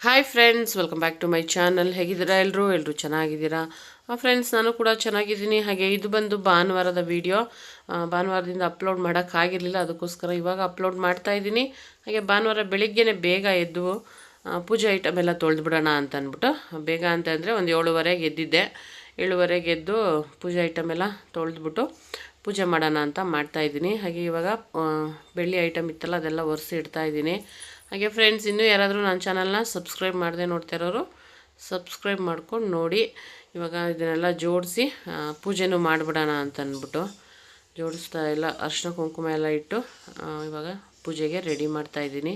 Hi friends, welcome back to my channel. ಹೇಗಿದ್ದೀರಾ ಎಲ್ಲರೂ ಚೆನ್ನಾಗಿದ್ದೀರಾ? ಫ್ರೆಂಡ್ಸ್, ನಾನು ಕೂಡ ಚೆನ್ನಾಗಿದ್ದೀನಿ. ಹಾಗೆ ಇದು ಬಂದು ಭಾನುವಾರದ ವಿಡಿಯೋ. ಭಾನುವಾರದಿಂದ ಅಪ್ಲೋಡ್ ಮಾಡೋಕ್ಕಾಗಿರಲಿಲ್ಲ, ಅದಕ್ಕೋಸ್ಕರ ಇವಾಗ ಅಪ್ಲೋಡ್ ಮಾಡ್ತಾ ಇದ್ದೀನಿ. ಹಾಗೆ ಭಾನುವಾರ ಬೆಳಿಗ್ಗೆನೇ ಬೇಗ ಎದ್ದು ಪೂಜೆ ಐಟಮ್ ಎಲ್ಲ ತೊಳೆದ್ಬಿಡೋಣ ಅಂತ ಅಂದ್ಬಿಟ್ಟು, ಬೇಗ ಅಂತಂದರೆ ಒಂದು 7:15ಗೆ ಎದ್ದಿದ್ದೆ. 7:15ಗೆ ಎದ್ದು ಪೂಜೆ ಐಟಮ್ ಎಲ್ಲ ತೊಳೆದ್ಬಿಟ್ಟು ಪೂಜೆ ಮಾಡೋಣ ಅಂತ ಮಾಡ್ತಾಯಿದ್ದೀನಿ. ಹಾಗೆ ಇವಾಗ ಬೆಳ್ಳಿ ಐಟಮ್ ಇತ್ತಲ್ಲ, ಅದೆಲ್ಲ ಒರೆಸಿ ಇಡ್ತಾಯಿದ್ದೀನಿ. ಹಾಗೆ ಫ್ರೆಂಡ್ಸ್, ಇನ್ನೂ ಯಾರಾದರೂ ನನ್ನ ಚಾನಲ್ನ ಸಬ್ಸ್ಕ್ರೈಬ್ ಮಾಡದೆ ನೋಡ್ತಾ ಇರೋರು ಸಬ್ಸ್ಕ್ರೈಬ್ ಮಾಡ್ಕೊಂಡು ನೋಡಿ. ಇವಾಗ ಇದನ್ನೆಲ್ಲ ಜೋಡಿಸಿ ಪೂಜೆನೂ ಮಾಡಿಬಿಡೋಣ ಅಂತ ಅಂದ್ಬಿಟ್ಟು ಜೋಡಿಸ್ತಾ ಎಲ್ಲ ಅರಿಶಿನ ಕುಂಕುಮ ಎಲ್ಲ ಇಟ್ಟು ಇವಾಗ ಪೂಜೆಗೆ ರೆಡಿ ಮಾಡ್ತಾಯಿದ್ದೀನಿ.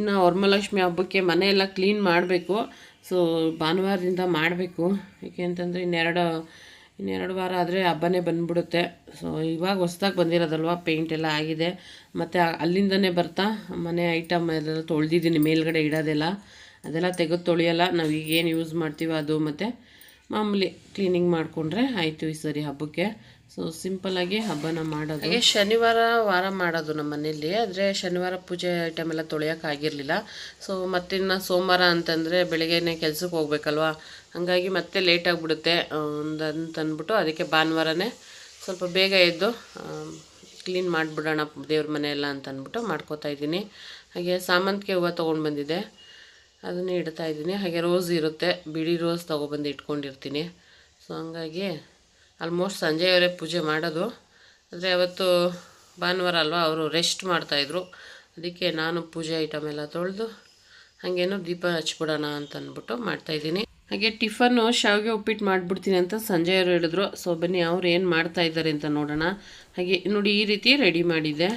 ಇನ್ನು ವರಮಹಾಲಕ್ಷ್ಮಿ ಹಬ್ಬಕ್ಕೆ ಮನೆಯೆಲ್ಲ ಕ್ಲೀನ್ ಮಾಡಬೇಕು. ಸೊ ಭಾನುವಾರದಿಂದ ಮಾಡಬೇಕು. ಏಕೆ ಅಂತಂದರೆ ಇನ್ನೆರಡು ವಾರ ಆದರೆ ಹಬ್ಬನೇ ಬಂದುಬಿಡುತ್ತೆ. ಸೊ ಇವಾಗ ಹೊಸ್ದಾಗಿ ಬಂದಿರೋದಲ್ವ, ಪೇಂಟ್ ಎಲ್ಲ ಆಗಿದೆ. ಮತ್ತು ಅಲ್ಲಿಂದನೇ ಬರ್ತಾ ಮನೆ ಐಟಮ್ ಎಲ್ಲ ತೊಳೆದಿದ್ದೀನಿ. ಮೇಲ್ಗಡೆ ಇಡೋದೆಲ್ಲ ಅದೆಲ್ಲ ತೆಗೆದು ತೊಳೆಯಲ್ಲ. ನಾವು ಈಗೇನು ಯೂಸ್ ಮಾಡ್ತೀವೋ ಅದು, ಮತ್ತು ಮಾಮೂಲಿ ಕ್ಲೀನಿಂಗ್ ಮಾಡಿಕೊಂಡ್ರೆ ಆಯಿತು ಈ ಸರಿ ಹಬ್ಬಕ್ಕೆ. ಸೊ ಸಿಂಪಲ್ಲಾಗಿ ಹಬ್ಬನ ಮಾಡೋದು. ಹಾಗೆ ಶನಿವಾರ ವಾರ ಮಾಡೋದು ನಮ್ಮ ಮನೇಲಿ. ಆದರೆ ಶನಿವಾರ ಪೂಜೆ ಐಟಮ್ ಎಲ್ಲ ತೊಳೆಯೋಕ್ಕಾಗಿರಲಿಲ್ಲ. ಸೊ ಮತ್ತಿನ್ನು ಸೋಮವಾರ ಅಂತಂದರೆ ಬೆಳಗ್ಗೆನೇ ಕೆಲ್ಸಕ್ಕೆ ಹೋಗ್ಬೇಕಲ್ವ, ಹಾಗಾಗಿ ಮತ್ತೆ ಲೇಟಾಗಿಬಿಡುತ್ತೆ ಅಂತಂದ್ಬಿಟ್ಟು ಅದಕ್ಕೆ ಭಾನುವಾರನೇ ಸ್ವಲ್ಪ ಬೇಗ ಎದ್ದು ಕ್ಲೀನ್ ಮಾಡಿಬಿಡೋಣ ದೇವ್ರ ಮನೆಯೆಲ್ಲ ಅಂತ ಅಂದ್ಬಿಟ್ಟು ಮಾಡ್ಕೋತಾ ಇದ್ದೀನಿ. ಹಾಗೆ ಸಾಮಂತಿಗೆ ಹೂವು ತೊಗೊಂಡು ಬಂದಿದ್ದೆ, ಅದನ್ನೇ ಇಡ್ತಾಯಿದ್ದೀನಿ. ಹಾಗೆ ರೋಸ್ ಇರುತ್ತೆ, ಬಿಳಿ ರೋಸ್ ತೊಗೊಬಂದು ಇಟ್ಕೊಂಡಿರ್ತೀನಿ. ಸೊ ಹಂಗಾಗಿ ಆಲ್ಮೋಸ್ಟ್ ಸಂಜೆಯವರೇ ಪೂಜೆ ಮಾಡೋದು. ಆದರೆ ಅವತ್ತು ಭಾನುವಾರ ಅಲ್ವಾ, ಅವರು ರೆಸ್ಟ್ ಮಾಡ್ತಾಯಿದ್ರು. ಅದಕ್ಕೆ ನಾನು ಪೂಜೆ ಐಟಮ್ ಎಲ್ಲ ತೊಳೆದು ಹಾಗೇನೋ ದೀಪ ಹಚ್ಬಿಡೋಣ ಅಂತ ಅಂದ್ಬಿಟ್ಟು ಮಾಡ್ತಾಯಿದ್ದೀನಿ. ಹಾಗೆ ಟಿಫನ್ನು ಶಾವಿಗೆ ಉಪ್ಪಿಟ್ಟು ಮಾಡಿಬಿಡ್ತೀನಿ ಅಂತ ಸಂಜೆಯವರು ಹೇಳಿದ್ರು. ಸೊ ಬನ್ನಿ ಅವ್ರು ಏನು ಮಾಡ್ತಾಯಿದ್ದಾರೆ ಅಂತ ನೋಡೋಣ. ಹಾಗೆ ನೋಡಿ, ಈ ರೀತಿ ರೆಡಿ ಮಾಡಿದ್ದೆ.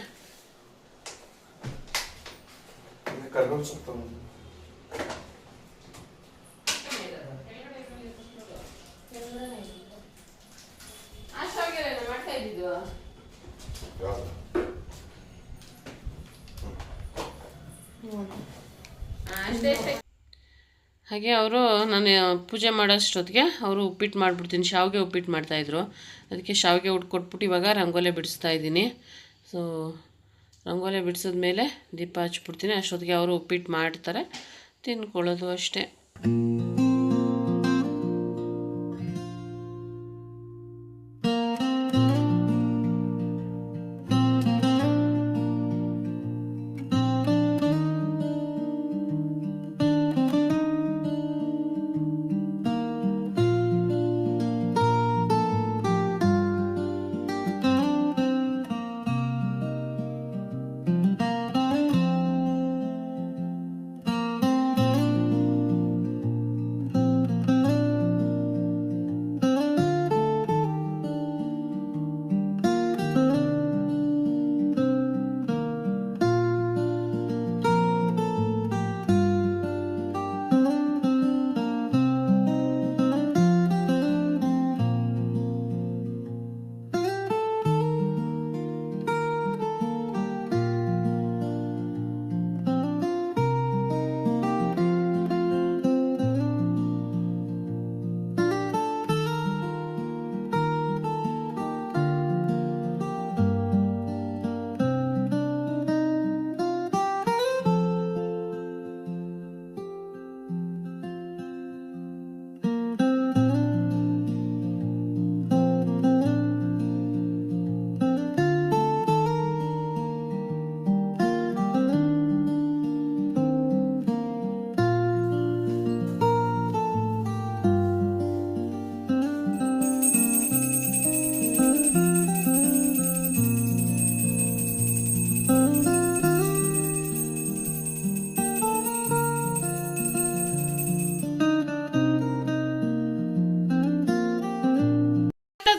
ಹಾಗೆ ಅವರು ನಾನು ಪೂಜೆ ಮಾಡೋಷ್ಟೊತ್ತಿಗೆ ಅವರು ಉಪ್ಪಿಟ್ಟು ಮಾಡಿಬಿಡ್ತೀನಿ, ಶಾವಿಗೆ ಉಪ್ಪಿಟ್ಟು ಮಾಡ್ತಾಯಿದ್ರು. ಅದಕ್ಕೆ ಶಾವಿಗೆ ಕೊಟ್ಬಿಟ್ಟು ಇವಾಗ ರಂಗೋಲೆ ಬಿಡಿಸ್ತಾ ಇದ್ದೀನಿ. ಸೊ ರಂಗೋಲೆ ಬಿಡಿಸಿದ್ಮೇಲೆ ದೀಪ ಹಚ್ಬಿಡ್ತೀನಿ. ಅಷ್ಟೊತ್ತಿಗೆ ಅವರು ಉಪ್ಪಿಟ್ಟು ಮಾಡ್ತಾರೆ, ತಿನ್ಕೊಳ್ಳೋದು ಅಷ್ಟೇ.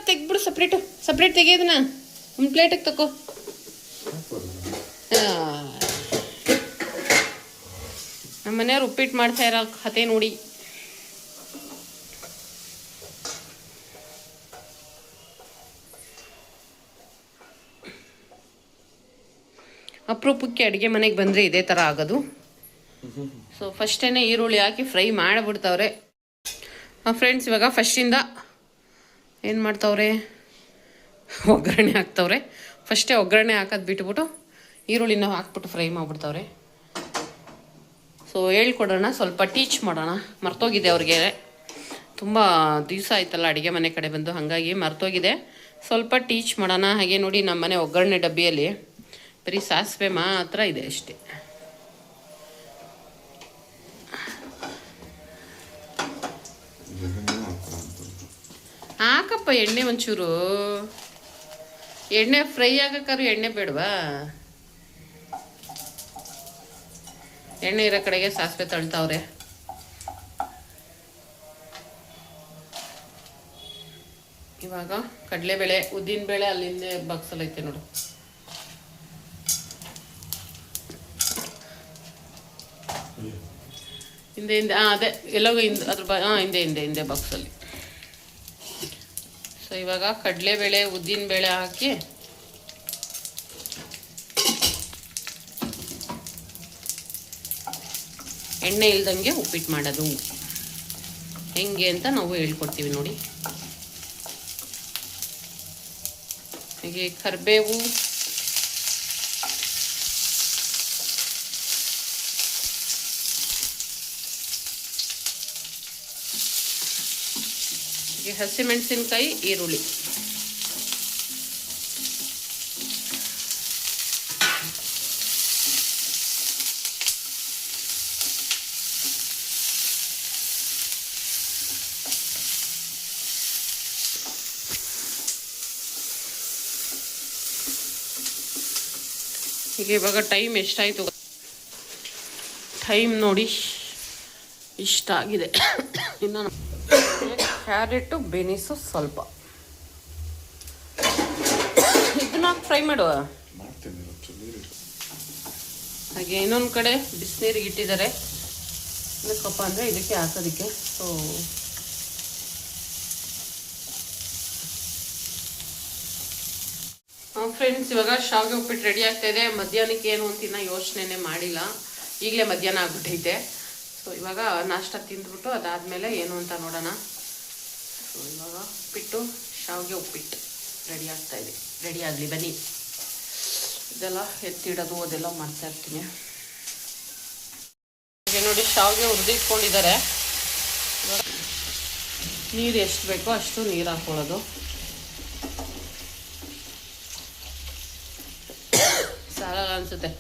ತೆಗ್ಬಿಡು, ಸಪ್ರೇಟ್ ತೆಗಿಯೋದನ್ನ ಒಂದು ಪ್ಲೇಟಿಗೆ ತಗೋ. ನಮ್ಮ ಮನೆಯವ್ರು ಉಪ್ಪಿಟ್ಟು ಮಾಡ್ತಾ ಇರೋ ಕತೆ ನೋಡಿ. ಅಪರೂಪಕ್ಕೆ ಅಡುಗೆ ಮನೆಗೆ ಬಂದರೆ ಇದೇ ಥರ ಆಗೋದು. ಸೊ ಫಸ್ಟೇ ಈರುಳ್ಳಿ ಹಾಕಿ ಫ್ರೈ ಮಾಡಿಬಿಡ್ತಾವ್ರೆ ಫ್ರೆಂಡ್ಸ್. ಇವಾಗ ಫಸ್ಟಿಂದ ಏನು ಮಾಡ್ತಾವ್ರೆ, ಒಗ್ಗರಣೆ ಹಾಕ್ತವ್ರೆ. ಫಸ್ಟೇ ಒಗ್ಗರಣೆ ಹಾಕೋದು ಬಿಟ್ಬಿಟ್ಟು ಈರುಳ್ಳಿನ ಹಾಕ್ಬಿಟ್ಟು ಫ್ರೈ ಮಾಡಿಬಿಡ್ತಾವ್ರೆ. ಸೊ ಹೇಳ್ಕೊಡೋಣ, ಸ್ವಲ್ಪ ಟೀಚ್ ಮಾಡೋಣ. ಮರ್ತೋಗಿದೆ ಅವ್ರಿಗೆ, ತುಂಬ ದಿವಸ ಆಯ್ತಲ್ಲ ಅಡುಗೆ ಮನೆ ಕಡೆ ಬಂದು, ಹಾಗಾಗಿ ಮರ್ತೋಗಿದೆ. ಸ್ವಲ್ಪ ಟೀಚ್ ಮಾಡೋಣ. ಹಾಗೆ ನೋಡಿ ನಮ್ಮ ಮನೆ ಒಗ್ಗರಣೆ ಡಬ್ಬಿಯಲ್ಲಿ ಬರೀ ಸಾಸಿವೆ ಮಾತ್ರ ಇದೆ ಅಷ್ಟೇ. ಹಾಕಪ್ಪ ಎಣ್ಣೆ ಒಂಚೂರು. ಎಣ್ಣೆ ಫ್ರೈ ಆಗಕ್ಕಾದ್ರು ಎಣ್ಣೆ ಬೇಡವಾ? ಎಣ್ಣೆ ಇರೋ ಕಡೆಗೆ ಸಾಸಿವೆ ತಳ್ತಾವ್ರೆ. ಇವಾಗ ಕಡಲೆಬೇಳೆ, ಉದ್ದಿನಬೇಳೆ ಅಲ್ಲಿಂದ ಬಾಕ್ಸಲ್ಲೈತೆ ನೋಡು. ಹಿಂದೆ ಅದೇ ಎಲ್ಲೋಗ ಅದ್ರ ಹಿಂದೆ ಬಾಕ್ಸಲ್ಲಿ. ಸೊ ಇವಾಗ ಕಡಲೆಬೇಳೆ, ಉದ್ದಿನಬೇಳೆ ಹಾಕಿ ಎಣ್ಣೆ ಇಲ್ದಂಗೆ ಉಪ್ಪಿಟ್ಟು ಮಾಡೋದು ಹೆಂಗೆ ಅಂತ ನಾವು ಹೇಳ್ಕೊಡ್ತೀವಿ ನೋಡಿ. ಹಾಗೆ ಕರಿಬೇವು, ಹಸಿಮೆಣಸಿನ್ಕಾಯಿ, ಈರುಳ್ಳಿ. ಹೀಗೆ ಇವಾಗ ಟೈಮ್ ಎಷ್ಟಾಯಿತು? ಟೈಮ್ ನೋಡಿ ಇಷ್ಟ ಆಗಿದೆ. ಇನ್ನು ಕ್ಯಾರೆಟು, ಬೆನೀಸು ಸ್ವಲ್ಪ ಇದನ್ನ ಫ್ರೈ ಮಾಡುವ. ಹಾಗೆ ಇನ್ನೊಂದು ಕಡೆ ಬಿಸಿನೀರಿಗೆ ಇಟ್ಟಿದ್ದಾರೆ. ಇದಕ್ಕಪ್ಪ ಅಂದರೆ ಇದಕ್ಕೆ ಹಾಕೋದಕ್ಕೆ. ಸೊ ಫ್ರೆಂಡ್ಸ್, ಇವಾಗ ಶಾವಿಗೆ ಉಪ್ಪಿಟ್ಟು ರೆಡಿ ಆಗ್ತಾ ಇದೆ. ಮಧ್ಯಾಹ್ನಕ್ಕೆ ಏನು ಅಂತ ಇನ್ನೂ ಯೋಚನೆ ಮಾಡಿಲ್ಲ. ಈಗಲೇ ಮಧ್ಯಾಹ್ನ ಆಗ್ಬಿಟ್ಟೈತೆ. ಸೊ ಇವಾಗ ನಾಷ್ಟ ತಿಂದ್ಬಿಟ್ಟು ಅದಾದಮೇಲೆ ಏನು ಅಂತ ನೋಡೋಣ. ಸೊ ಇವಾಗ ಉಪ್ಪಿಟ್ಟು, ಶಾವಿಗೆ ಉಪ್ಪಿಟ್ಟು ರೆಡಿ ಆಗ್ತಾ ಇದೆ. ರೆಡಿ ಆಗಲಿ ಬನ್ನಿ. ಇದೆಲ್ಲ ಎತ್ತಿಡೋದು ಅದೆಲ್ಲ ಮಾಡ್ತಾ ಇರ್ತೀನಿ. ಹಾಗೆ ನೋಡಿ ಶಾವಿಗೆ ಹುರಿದಿಟ್ಕೊಂಡಿದ್ದಾರೆ. ನೀರು ಎಷ್ಟು ಬೇಕೋ ಅಷ್ಟು ನೀರು ಹಾಕ್ಕೊಳ್ಳೋದು. ಸಾಲಲ್ಲ ಅನಿಸುತ್ತೆ.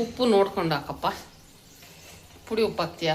ಉಪ್ಪು ನೋಡ್ಕೊಂಡು ಹಾಕಪ್ಪ. ಪುಡಿ ಉಪ್ಪು ಹಾಕ್ತೀಯ?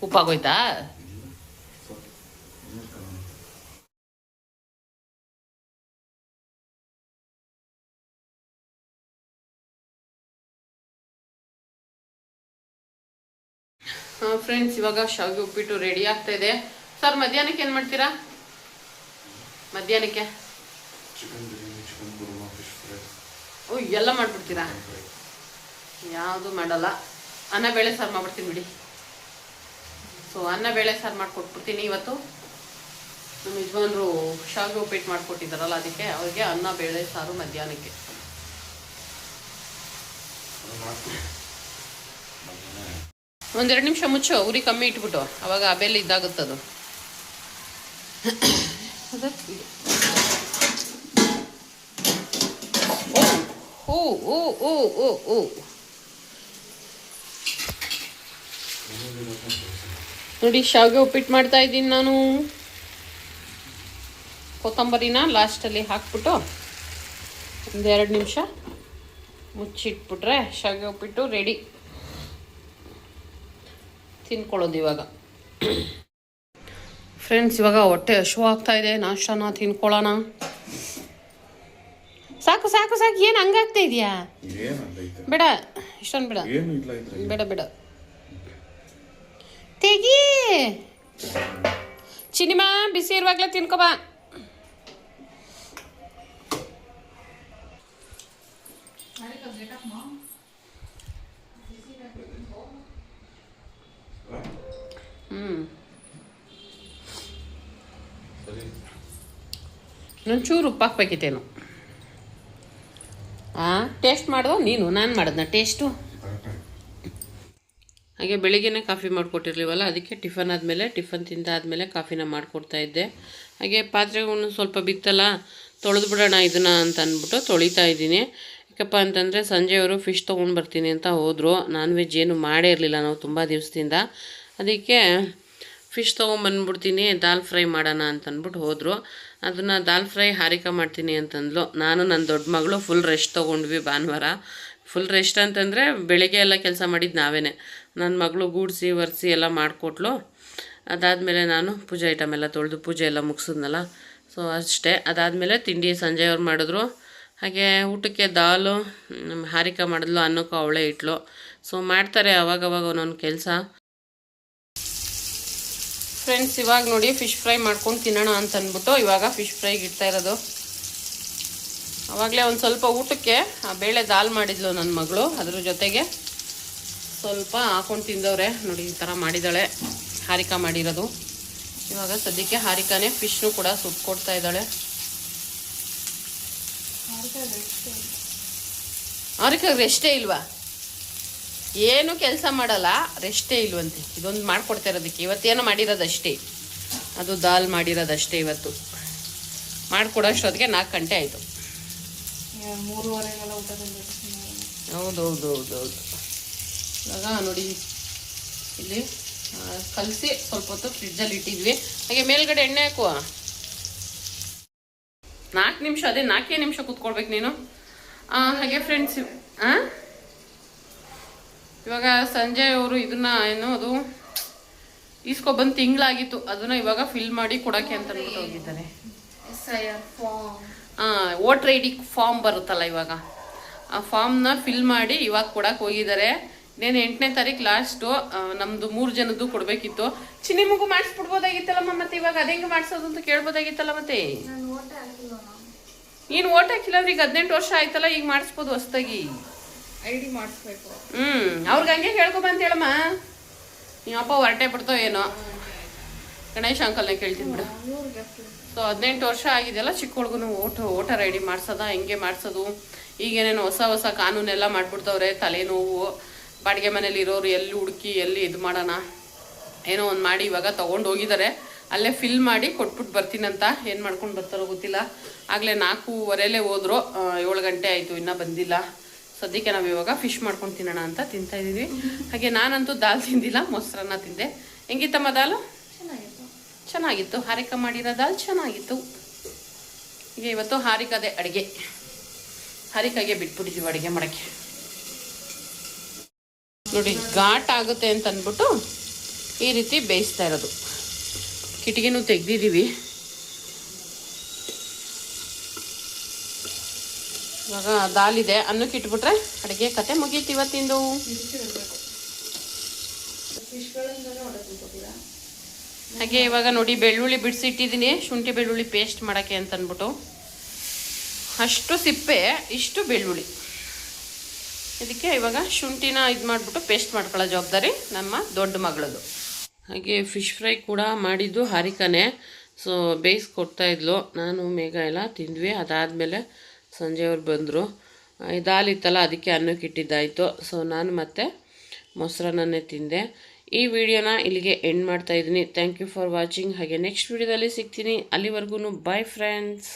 ಉಪ್ಪಾಗೋಯ್ತಾ? ಫ್ರೆಂಡ್ಸ್, ಇವಾಗ ಶಾವಿಗೆ ಉಪ್ಪಿಟ್ಟು ರೆಡಿ ಆಗ್ತಾ ಇದೆ. ಸರ್, ಮಧ್ಯಾಹ್ನಕ್ಕೆ ಏನು ಮಾಡ್ತೀರಾ? ಮಧ್ಯಾಹ್ನಕ್ಕೆ ಎಲ್ಲ ಮಾಡ್ಬಿಡ್ತೀರಾ? ಯಾವುದು ಮಾಡಲ್ಲ. ಅನ್ನ ಬೇಳೆ ಸಾರು ಮಾಡ್ಬಿಡ್ತೀನಿ ಬಿಡಿ. ಸೊ ಅನ್ನ ಬೇಳೆ ಸಾರು ಮಾಡಿಕೊಟ್ಬಿಡ್ತೀನಿ ಇವತ್ತು. ನಮ್ಮ ಯಜಮಾನ್ರು ಶಾವಿಗೆ ಉಪ್ಪಿಟ್ಟು ಮಾಡಿಕೊಟ್ಟಿದ್ದಾರಲ್ಲ, ಅದಕ್ಕೆ ಅವ್ರಿಗೆ ಅನ್ನ ಬೇಳೆ ಸಾರು ಮಧ್ಯಾಹ್ನಕ್ಕೆ. ಒಂದೆರಡು ನಿಮಿಷ ಮುಚ್ಚು, ಉರಿ ಕಮ್ಮಿ ಇಟ್ಬಿಟ್ಟು, ಅವಾಗ ಆ ಬೇಳೆ ಇದಾಗುತ್ತದು. ಓ ಓ ಓ ಓ ಓ ನೋಡಿ, ಶಾವಿಗೆ ಉಪ್ಪಿಟ್ಟು ಮಾಡ್ತಾ ಇದ್ದೀನಿ ನಾನು. ಕೊತ್ತಂಬರಿನ ಲಾಸ್ಟಲ್ಲಿ ಹಾಕ್ಬಿಟ್ಟು ಒಂದೆರಡು ನಿಮಿಷ ಮುಚ್ಚಿಟ್ಬಿಟ್ರೆ ಶಾವಿಗೆ ಉಪ್ಪಿಟ್ಟು ರೆಡಿ. ತಿನ್ಕೊಳ್ಳೋದು ಇವಾಗ. ಫ್ರೆಂಡ್ಸ್, ಇವಾಗ ಹೊಟ್ಟೆ ಹಶು ಆಗ್ತಾ ಇದೆ. ನಾಷ್ಟನ ತಿನ್ಕೊಳ್ಳೋಣ. ಸಾಕು ಸಾಕು ಸಾಕು. ಏನು ಹಂಗಾಗ್ತಾ ಇದೆಯಾ? ಬೇಡ, ಇಷ್ಟೊಂದು ಬೇಡ, ಬೇಡ ಬೇಡ. ಚಿನಿಮಾ ಬಿಸಿ ಇರುವಾಗಲೇ ತಿನ್ಕೊಬಾ. ಒಂಚೂರು ಉಪ್ಪು ಹಾಕ್ಬೇಕಿತ್ತೇನು? ಟೇಸ್ಟ್ ಮಾಡ್ದೋ ನೀನು? ನಾನು ಮಾಡಿದ್ನ ಟೇಸ್ಟು? ಹಾಗೆ ಬೆಳಿಗ್ಗೆನೇ ಕಾಫಿ ಮಾಡಿಕೊಟ್ಟಿರ್ಲಿವಲ್ಲ, ಅದಕ್ಕೆ ಟಿಫನ್ ಆದಮೇಲೆ ಟಿಫನ್ ತಿಂದಾದಮೇಲೆ ಕಾಫಿನ ಮಾಡಿಕೊಡ್ತಾಯಿದ್ದೆ. ಹಾಗೆ ಪಾತ್ರೆಗಳನ್ನು ಸ್ವಲ್ಪ ಬಿತ್ತಲ್ಲ, ತೊಳೆದು ಬಿಡೋಣ ಇದನ್ನು ಅಂತ ಅಂದ್ಬಿಟ್ಟು ತೊಳಿತಾ ಇದ್ದೀನಿ. ಯಾಕಪ್ಪ ಅಂತಂದರೆ ಸಂಜೆಯವರು ಫಿಶ್ ತೊಗೊಂಡು ಬರ್ತೀನಿ ಅಂತ ಹೋದರು. ನಾನ್ ವೆಜ್ ಏನು ಮಾಡೇ ಇರಲಿಲ್ಲ ನಾವು ತುಂಬ ದಿವಸದಿಂದ. ಅದಕ್ಕೆ ಫಿಶ್ ತೊಗೊಂಬಂದ್ಬಿಡ್ತೀನಿ, ದಾಲ್ ಫ್ರೈ ಮಾಡೋಣ ಅಂತಂದ್ಬಿಟ್ಟು ಹೋದರು. ಅದನ್ನು ದಾಲ್ ಫ್ರೈ ಹಾರಿಕಾ ಮಾಡ್ತೀನಿ ಅಂತಂದ್ಲು. ನಾನು ನನ್ನ ದೊಡ್ಡ ಮಗಳು ಫುಲ್ ರೆಸ್ಟ್ ತೊಗೊಂಡ್ವಿ ಭಾನುವಾರ. ಫುಲ್ ರೆಸ್ಟ್ ಅಂತಂದರೆ ಬೆಳಗ್ಗೆ ಎಲ್ಲ ಕೆಲಸ ಮಾಡಿದ್ದು ನಾವೇ. ನನ್ನ ಮಗಳು ಗೂಡಿಸಿ ಒರೆಸಿ ಎಲ್ಲ ಮಾಡಿಕೊಟ್ಲು. ಅದಾದಮೇಲೆ ನಾನು ಪೂಜೆ ಐಟಮ್ ಎಲ್ಲ ತೊಳೆದು ಪೂಜೆ ಎಲ್ಲ ಮುಗಿಸಿದ್ನಲ್ಲ, ಸೊ ಅಷ್ಟೇ. ಅದಾದಮೇಲೆ ತಿಂಡಿ ಸಂಜೆಯವ್ರು ಮಾಡಿದ್ರು. ಹಾಗೆ ಊಟಕ್ಕೆ ದಾಲು ಹಾರಿಕಾ ಮಾಡಿದ್ಲು, ಅನ್ನಕ್ಕೂ ಅವಳೇ ಇಟ್ಲು. ಸೊ ಮಾಡ್ತಾರೆ ಅವಾಗವಾಗ ಒಂದೊಂದು ಕೆಲಸ. ಫ್ರೆಂಡ್ಸ್, ಇವಾಗ ನೋಡಿ ಫಿಶ್ ಫ್ರೈ ಮಾಡ್ಕೊಂಡು ತಿನ್ನೋಣ ಅಂತ ಅಂದ್ಬಿಟ್ಟು ಇವಾಗ ಫಿಶ್ ಫ್ರೈಗೆ ಇಡ್ತಾ ಇರೋದು. ಆವಾಗಲೇ ಒಂದು ಸ್ವಲ್ಪ ಊಟಕ್ಕೆ ಬೇಳೆ ದಾಲ್ ಮಾಡಿದ್ಲು ನನ್ನ ಮಗಳು, ಅದ್ರ ಜೊತೆಗೆ ಸ್ವಲ್ಪ ಹಾಕೊಂಡು ತಿಂದವ್ರೆ. ನೋಡಿ ಈ ಥರ ಮಾಡಿದ್ದಾಳೆ, ಹಾರಿಕಾ ಮಾಡಿರೋದು. ಇವಾಗ ಸದ್ಯಕ್ಕೆ ಹಾರಿಕಾನೇ ಫಿಶ್ನು ಕೂಡ ಸುಟ್ಕೊಡ್ತಾ ಇದ್ದಾಳೆ. ಹಾರಿಕಾಗೆ ರೆಸ್ಟೇ ಇಲ್ವಾ? ಏನು ಕೆಲಸ ಮಾಡಲ್ಲ, ರೆಸ್ಟೇ ಇಲ್ವಂತೆ. ಇದೊಂದು ಮಾಡಿಕೊಡ್ತಾ ಇರೋದಕ್ಕೆ ಇವತ್ತೇನೋ ಮಾಡಿರೋದಷ್ಟೇ, ಅದು ದಾಲ್ ಮಾಡಿರೋದಷ್ಟೇ. ಇವತ್ತು ಮಾಡಿಕೊಡೋಷ್ಟೊತ್ತಿಗೆ 4 ಗಂಟೆ ಆಯಿತು. 3:30 ಊಟ. ಹೌದೌದೌದೌದು. ಇವಾಗ ನೋಡಿ ಇಲ್ಲಿ ಕಲಸಿ ಸ್ವಲ್ಪ ಹೊತ್ತು ಫ್ರಿಡ್ಜಲ್ಲಿ ಇಟ್ಟಿದ್ವಿ. ಹಾಗೆ ಮೇಲ್ಗಡೆ ಎಣ್ಣೆ ಹಾಕುವ. 4 ನಿಮಿಷ, ಅದೇ 4 ನಿಮಿಷ ಕೂತ್ಕೊಳ್ಬೇಕು ನೀನು. ಹಾಗೆ ಫ್ರೆಂಡ್ಸ್, ಇವಾಗ ಸಂಜೆ ಅವರು ಇದನ್ನ ಏನು ಅದು ಈಸ್ಕೊಬಂದು ತಿಂಗಳಾಗಿತ್ತು, ಅದನ್ನ ಇವಾಗ ಫಿಲ್ ಮಾಡಿ ಕೊಡೋಕ್ಕೆ ಅಂತ ಅಂದ್ಬಿಟ್ಟು ಹೋಗಿದ್ದಾರೆ. ವೋಟರ್ ಐ ಡಿ ಫಾರ್ಮ್ ಬರುತ್ತಲ್ಲ, ಇವಾಗ ಆ ಫಾರ್ಮ್ನ ಫಿಲ್ ಮಾಡಿ ಇವಾಗ ಕೊಡಕ್ಕೆ ಹೋಗಿದ್ದಾರೆ. ಇನ್ನೇನು 8ನೇ ತಾರೀಕು ಲಾಸ್ಟು. ನಮ್ಮದು 3 ಜನದ್ದು ಕೊಡಬೇಕಿತ್ತು. ಚಿನಿಮಗು ಮಾಡಿಸ್ಬಿಡ್ಬೋದಾಗಿತ್ತಲ್ಲಮ್ಮ, ಮತ್ತೆ ಇವಾಗ ಅದೆಂಗೆ ಮಾಡಿಸೋದು ಅಂತ ಕೇಳ್ಬೋದಾಗಿತ್ತಲ್ಲ. ಮತ್ತೆ ನೀನು ಓಟ್ ಹಾಕಿಲ್ಲ ಅಂದ್ರೆ ಈಗ 18 ವರ್ಷ ಆಯ್ತಲ್ಲ, ಈಗ ಮಾಡಿಸ್ಬೋದು ಹೊಸ್ದಾಗಿ. ID ಮಾಡಿಸ್ಬೇಕು. ಅವ್ರಿಗೆ ಹಂಗೆ ಕೇಳ್ಕೊಬಂತ ಹೇಳಮ್ಮ. ನೀವಪ್ಪ ಹೊರಟೆ ಬಿಡ್ತೋ ಏನೋ. ಗಣೇಶ್ ಅಂಕಲ್ನ ಕೇಳ್ತೀನಿ ಬಿಡು. ಸೊ 18 ವರ್ಷ ಆಗಿದೆಯಲ್ಲ, ಚಿಕ್ಕವಳಿಗೂ ವೋಟರ್ ID ಮಾಡ್ಸೋದ, ಹೆಂಗೆ ಮಾಡಿಸೋದು? ಈಗೇನೇನು ಹೊಸ ಕಾನೂನೆಲ್ಲ ಮಾಡಿಬಿಡ್ತವ್ರೆ. ತಲೆನೋವು, ಬಾಡಿಗೆ ಮನೇಲಿ ಇರೋರು ಎಲ್ಲಿ ಹುಡುಕಿ ಎಲ್ಲಿ ಇದು ಮಾಡೋಣ, ಏನೋ ಒಂದು ಮಾಡಿ ಇವಾಗ ತೊಗೊಂಡು ಹೋಗಿದ್ದಾರೆ. ಅಲ್ಲೇ ಫಿಲ್ ಮಾಡಿ ಕೊಟ್ಬಿಟ್ಟು ಬರ್ತೀನಂತ. ಏನು ಮಾಡ್ಕೊಂಡು ಬರ್ತಾರೋ ಗೊತ್ತಿಲ್ಲ. ಆಗಲೇ 4:15 ಹೋದ್ರು, 7 ಗಂಟೆ ಆಯಿತು, ಇನ್ನೂ ಬಂದಿಲ್ಲ. ಸದ್ಯಕ್ಕೆ ನಾವು ಇವಾಗ ಫಿಶ್ ಮಾಡ್ಕೊಂಡು ತಿನ್ನೋಣ ಅಂತ ತಿಂತಾಯಿದ್ದೀವಿ. ಹಾಗೆ ನಾನಂತೂ ದಾಲ್ ತಿಂದಿಲ್ಲ, ಮೊಸರನ್ನ ತಿಂದೆ. ಹೆಂಗಿತ್ತಮ್ಮ ದಾಲು? ಚೆನ್ನಾಗಿತ್ತು. ಹಾರಿಕಾ ಮಾಡಿರೋ ದಾಲ್ ಚೆನ್ನಾಗಿತ್ತು. ಈಗ ಇವತ್ತು ಹಾರಿಕಾದೆ ಅಡುಗೆ. ಹಾರಿಕಾಗೆ ಬಿಟ್ಬಿಟ್ಟಿದ್ದೀವಿ ಅಡುಗೆ ಮಾಡೋಕ್ಕೆ. ನೋಡಿ ಘಾಟ್ ಆಗುತ್ತೆ ಅಂತ ಅಂದ್ಬಿಟ್ಟು ಈ ರೀತಿ ಬೇಯಿಸ್ತಾ ಇರೋದು. ಕಿಟಕಿನೂ ತೆಗ್ದಿದ್ದೀವಿ. ಇವಾಗ ದಾಲಿದೆ, ಅನ್ನಕ್ಕೆ ಇಟ್ಬಿಟ್ರೆ ಅಡುಗೆ ಕತೆ ಮುಗೀತು ಇವತ್ತಿಂದು. ಹಾಗೆ ಇವಾಗ ನೋಡಿ ಬೆಳ್ಳುಳ್ಳಿ ಬಿಡಿಸಿಟ್ಟಿದ್ದೀನಿ, ಶುಂಠಿ ಬೆಳ್ಳುಳ್ಳಿ ಪೇಸ್ಟ್ ಮಾಡೋಕ್ಕೆ ಅಂತ ಅಂದ್ಬಿಟ್ಟು. ಅಷ್ಟು ಸಿಪ್ಪೆ, ಇಷ್ಟು ಬೆಳ್ಳುಳ್ಳಿ. ಇದಕ್ಕೆ ಇವಾಗ ಶುಂಠಿನ ಇದು ಮಾಡಿಬಿಟ್ಟು ಪೇಸ್ಟ್ ಮಾಡ್ಕೊಳ್ಳೋ ಜವಾಬ್ದಾರಿ ನಮ್ಮ ದೊಡ್ಡ ಮಗಳದು. ಹಾಗೆ ಫಿಶ್ ಫ್ರೈ ಕೂಡ ಮಾಡಿದ್ದು ಹಾರಿಕಾನೇ. ಸೊ ಬೇಯಿಸ್ಕೊಡ್ತಾಯಿದ್ಲು, ನಾನು ಮೇಘ ಎಲ್ಲ ತಿಂದ್ವಿ. ಅದಾದಮೇಲೆ ಸಂಜೆಯವ್ರು ಬಂದರು. ದಾಲಿತ್ತಲ್ಲ, ಅದಕ್ಕೆ ಅನ್ನಕ್ಕೆ ಇಟ್ಟಿದ್ದಾಯಿತು. ಸೊ ನಾನು ಮತ್ತೆ ಮೊಸರನ್ನೇ ತಿಂದೆ. ಈ ವಿಡಿಯೋನ ಇಲ್ಲಿಗೆ ಎಂಡ್ ಮಾಡ್ತಾಯಿದ್ದೀನಿ. Thank you for watching. ಹಾಗೆ ನೆಕ್ಸ್ಟ್ ವಿಡಿಯೋದಲ್ಲಿ ಸಿಗ್ತೀನಿ. ಅಲ್ಲಿವರೆಗೂ ಬಾಯ್ ಫ್ರೆಂಡ್ಸ್.